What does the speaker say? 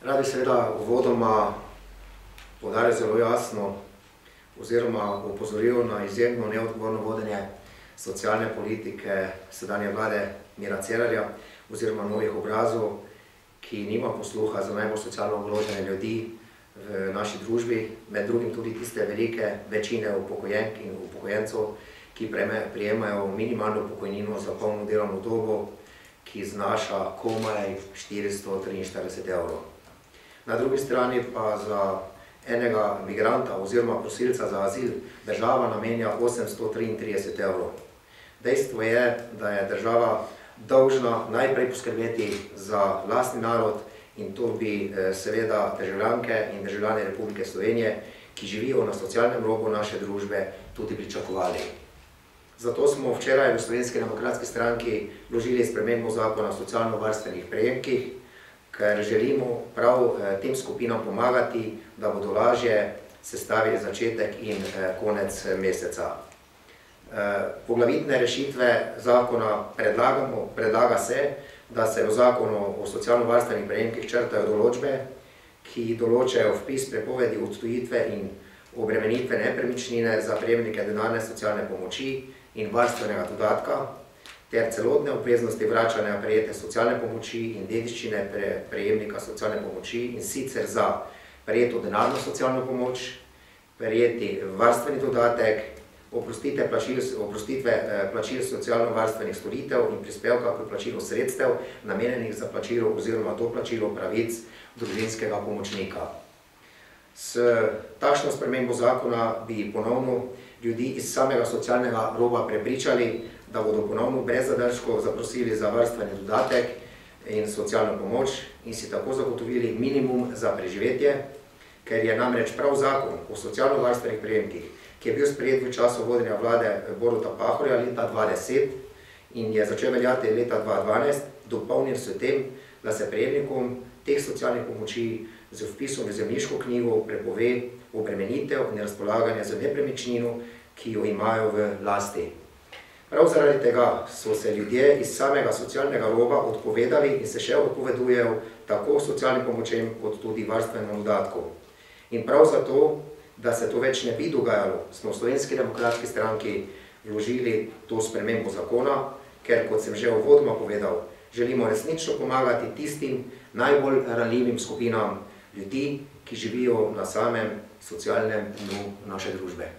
Rad bi seveda uvodoma poudaril zelo jasno oziroma opozoril na izjemno neodgovorno vodenje socialne politike sedanje vlade Mira Cerarja oziroma novih obrazov, ki nima posluha za najbolj socialno ogrožene ljudi v naši družbi, med drugim tudi tiste velike večine upokojenk in upokojencev, ki prejemajo minimalno pokojnino za polno delovno dobo, ki znaša komaj 443 evrov. Na drugi strani pa za enega migranta oziroma prosilca za azil država namenja 833 evrov. Dejstvo je, da je država dolžna najprej poskrbeti za lastni narod in to bi seveda državljanke in državljani Republike Slovenije, ki živijo na socialnem robu naše družbe, tudi pričakovali. Zato smo včeraj v Slovenski demokratski stranki vložili spremembo zakona o socialno-varstvenih prejemkih, ker želimo prav tem skupinam pomagati, da bodo lažje sestavili začetek in konec meseca. Poglavitne rešitve zakona predlaga se, da se v zakonu o socialno-varstvenih prejemkih črtajo določbe, ki določajo vpis prepovedi odtujitve in obremenitve nepremičnine za prejemnike denarne socialne pomoči in varstvenega dodatka, ter celotne obveznosti vračanja prejete socialne pomoči in dediščine prejemnika socialne pomoči, in sicer za prejeto denarno socialno pomoč, prejeti varstveni dodatek, oprostitve plačil socialno-varstvenih storitev in prispevka pri plačilu sredstev, namenjenih za plačilo oziroma doplačilo pravic družinskega pomočnika. S takšno spremembo zakona bi ponovno ljudi iz samega socialnega roba prepričali, da bodo ponovno brez zadržkov zaprosili za varstveni dodatek in socialno pomoč in si tako zagotovili minimum za preživetje, ker je namreč prav zakon o socialno-varstvenih prejemkih, ki je bil sprejet v času vodenja vlade Boruta Pahorja leta 2010 in je začel veljati leta 2012, dopolnjen s tem, da se prejemnikom teh socialnih pomoči z vpisom v zemljiško knjigo prepove obremenitev in razpolaganje z nepremičnino, ki jo imajo v lasti. Prav zaradi tega so se ljudje iz samega socialnega roba odpovedali in se še odpovedujejo tako socialnim pomočem kot tudi varstvenemu dodatku. In prav zato, da se to več ne bi dogajalo, smo v Slovenski demokratski stranki vložili to spremembo zakona, ker, kot sem že uvodoma povedal, želimo resnično pomagati tistim najbolj ranljivim skupinam ljudi, ki živijo na samem socialnem dnu naše družbe.